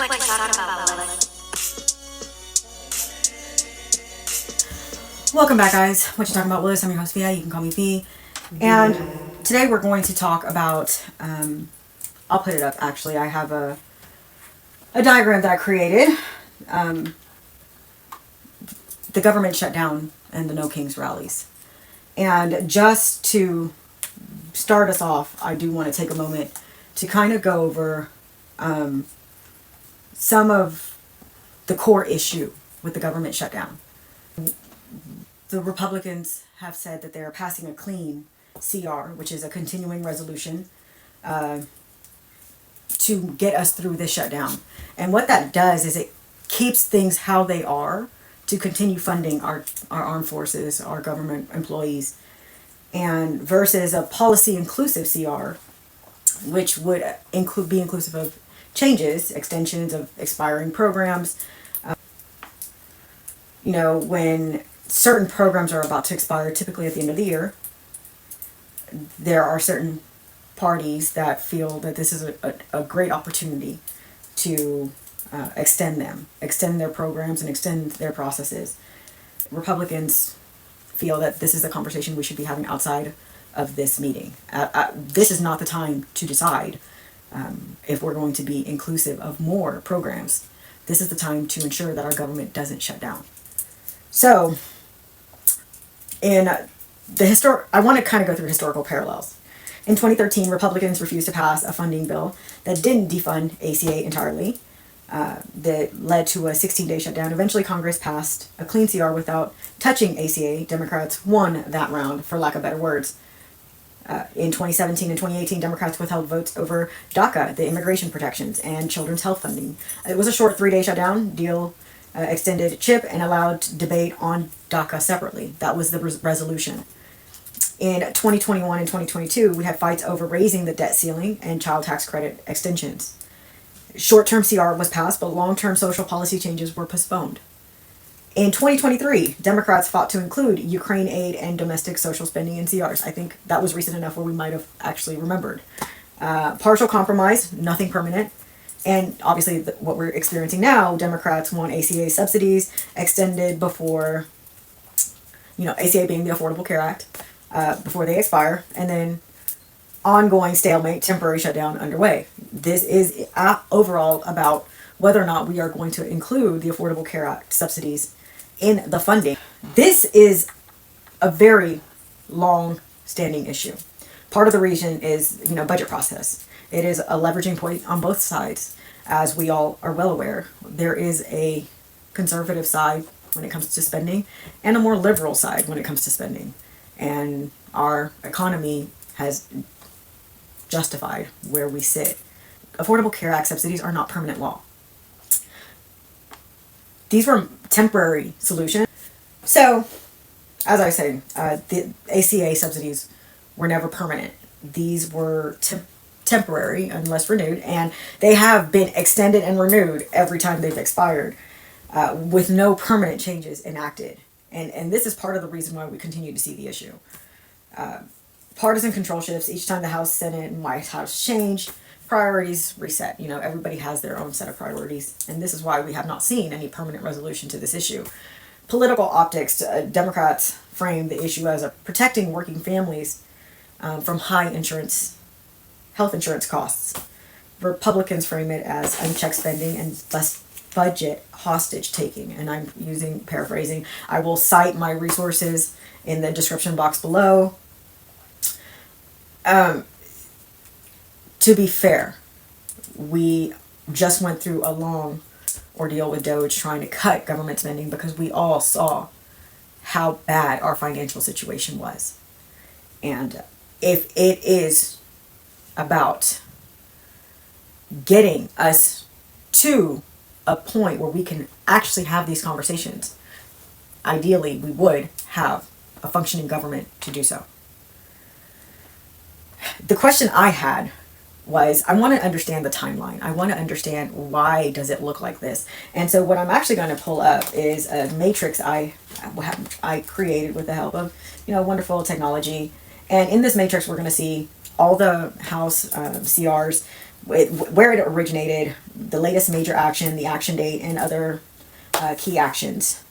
Quick shout out about Lilith. Welcome back, guys. What you talking about, Liz? I'm your host, Via. You can call me V. And today we're going to talk about, I'll put it up actually. I have a diagram that I created. The government shutdown and the No Kings rallies. And just to start us off, I do want to take a moment to kind of go over some of the core issue with the government shutdown. The Republicans have said that they're passing a clean CR, which is a continuing resolution, to get us through this shutdown. And what that does is it keeps things how they are to continue funding our armed forces, our government employees, and versus a policy inclusive CR, which would be inclusive of changes, extensions of expiring programs. When certain programs are about to expire, typically at the end of the year, there are certain parties that feel that this is a great opportunity to extend their programs and extend their processes. Republicans feel that this is a conversation we should be having outside of this meeting. This is not the time to decide if we're going to be inclusive of more programs. This is the time to ensure that our government doesn't shut down. So, in I want to kind of go through historical parallels. In 2013, Republicans refused to pass a funding bill that didn't defund ACA entirely. That led to a 16-day shutdown. Eventually, Congress passed a clean CR without touching ACA. Democrats won that round, for lack of better words. In 2017 and 2018, Democrats withheld votes over DACA, the immigration protections, and children's health funding. It was a short 3-day shutdown. Deal extended CHIP and allowed debate on DACA separately. That was the resolution. In 2021 and 2022, we had fights over raising the debt ceiling and child tax credit extensions. Short-term CR was passed, but long-term social policy changes were postponed. In 2023, Democrats fought to include Ukraine aid and domestic social spending in CRs. I think that was recent enough where we might have actually remembered. Partial compromise, nothing permanent. And obviously what we're experiencing now, Democrats want ACA subsidies extended before, ACA being the Affordable Care Act, before they expire, and then ongoing stalemate, temporary shutdown underway. This is overall about whether or not we are going to include the Affordable Care Act subsidies in the funding. This is a very long-standing issue. Part of the reason is, budget process. It is a leveraging point on both sides. As we all are well aware, there is a conservative side when it comes to spending and a more liberal side when it comes to spending. And our economy has justified where we sit. Affordable Care Act subsidies are not permanent law. These were temporary solutions. So, as I say, the ACA subsidies were never permanent. These were temporary unless renewed, and they have been extended and renewed every time they've expired, with no permanent changes enacted. And this is part of the reason why we continue to see the issue. Partisan control shifts each time the House, Senate, and White House change. Priorities reset. Everybody has their own set of priorities, and this is why we have not seen any permanent resolution to this issue. Political optics. Democrats frame the issue as protecting working families from high health insurance costs. Republicans frame it as unchecked spending and less budget hostage taking, and I'm paraphrasing. I will cite my resources in the description box below. To be fair, we just went through a long ordeal with DOGE trying to cut government spending because we all saw how bad our financial situation was. And if it is about getting us to a point where we can actually have these conversations, ideally we would have a functioning government to do so. The question I had was, I want to understand the timeline. I want to understand why does it look like this. And so what I'm actually going to pull up is a matrix I created with the help of wonderful technology. And in this matrix, we're going to see all the House CRs where it originated, the latest major action, the action date, and other key actions.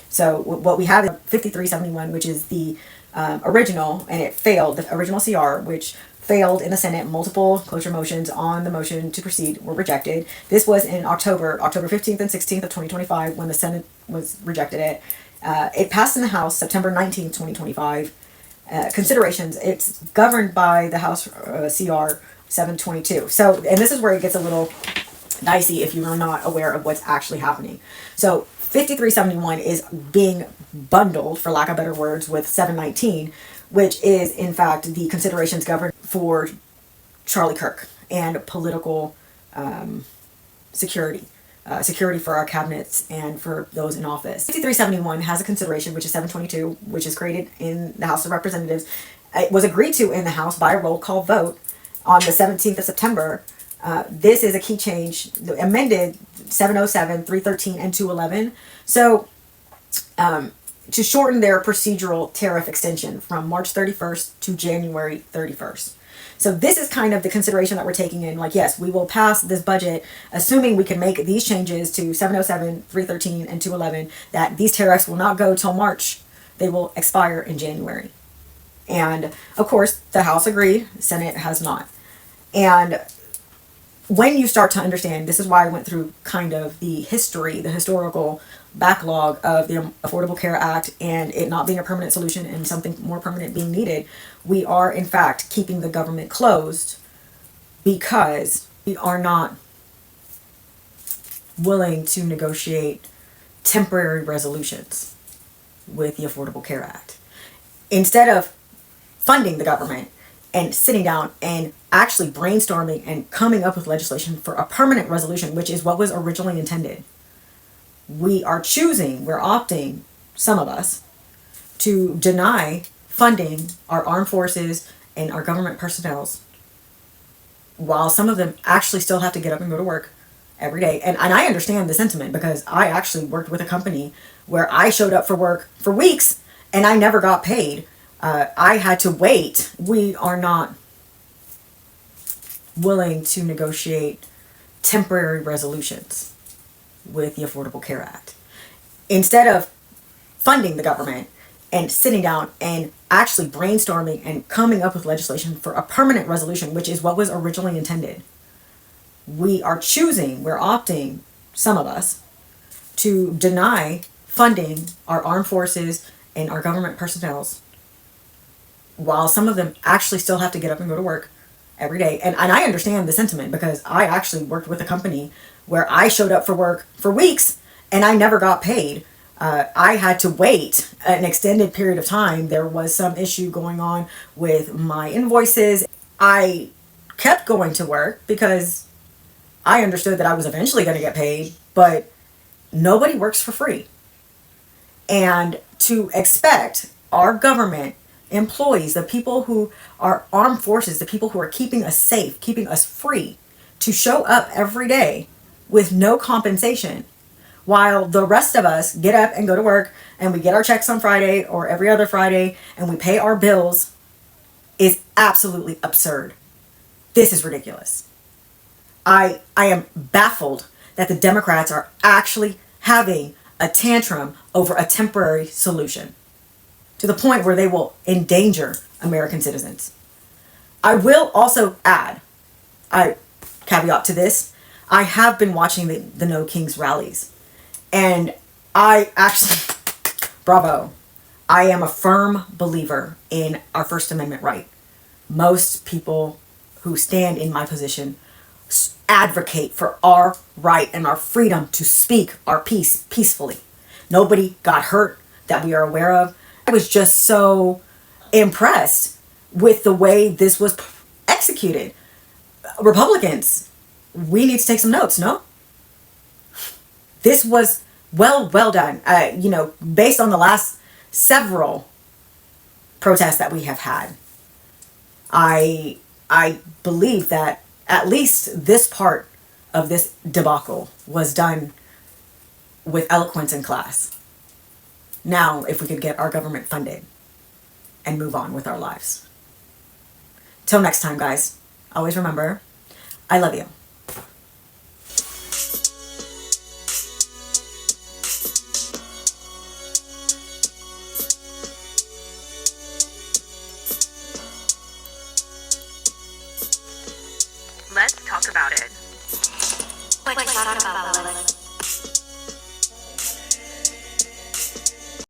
So what we have is 5371, which is the original, and it failed, the original CR, which failed in the Senate. Multiple cloture motions on the motion to proceed were rejected. This was in October 15th and 16th of 2025 when the Senate rejected it. It passed in the House September 19th, 2025. Considerations, it's governed by the House CR 722. So, and this is where it gets a little dicey if you are not aware of what's actually happening. So 5371 is being bundled, for lack of better words, with 719, which is in fact the considerations governed for Charlie Kirk and political security. Security for our cabinets and for those in office. 5371 has a consideration, which is 722, which is created in the House of Representatives. It was agreed to in the House by a roll call vote on the 17th of September. This is a key change, amended 707, 313, and 211. So, to shorten their procedural tariff extension from March 31st to January 31st. So this is kind of the consideration that we're taking in, like, yes, we will pass this budget, assuming we can make these changes to 707, 313, and 211, that these tariffs will not go till March. They will expire in January. And of course, the House agreed, Senate has not. And when you start to understand, this is why I went through kind of the history, the historical backlog of the Affordable Care Act and it not being a permanent solution and something more permanent being needed. We are in fact keeping the government closed because we are not willing to negotiate temporary resolutions with the Affordable Care Act. Instead of funding the government and sitting down and actually brainstorming and coming up with legislation for a permanent resolution, which is what was originally intended, we're opting, some of us, to deny funding our armed forces and our government personnel while some of them actually still have to get up and go to work every day. And I understand the sentiment because I actually worked with a company where I showed up for work for weeks and I never got paid. I had to wait. We are not willing to negotiate temporary resolutions with the Affordable Care Act. Instead of funding the government and sitting down and actually brainstorming and coming up with legislation for a permanent resolution, which is what was originally intended, we're opting, some of us, to deny funding our armed forces and our government personnel while some of them actually still have to get up and go to work every day. And I understand the sentiment because I actually worked with a company where I showed up for work for weeks and I never got paid. I had to wait an extended period of time. There was some issue going on with my invoices. I kept going to work because I understood that I was eventually going to get paid, but nobody works for free. And to expect our government employees, the people who are armed forces, the people who are keeping us safe, keeping us free, to show up every day with no compensation, while the rest of us get up and go to work and we get our checks on Friday or every other Friday and we pay our bills, is absolutely absurd. This is ridiculous. I am baffled that the Democrats are actually having a tantrum over a temporary solution to the point where they will endanger American citizens. I will also add, caveat to this, I have been watching the No Kings rallies, and I actually, bravo, I am a firm believer in our First Amendment right. Most people who stand in my position advocate for our right and our freedom to speak our piece peacefully. Nobody got hurt that we are aware of. I was just so impressed with the way this was executed. Republicans, we need to take some notes, no? This was well done. Based on the last several protests that we have had, I believe that at least this part of this debacle was done with eloquence and class. Now, if we could get our government funded and move on with our lives. Till next time, guys, always remember, I love you. Let's talk about it. Let's talk about it.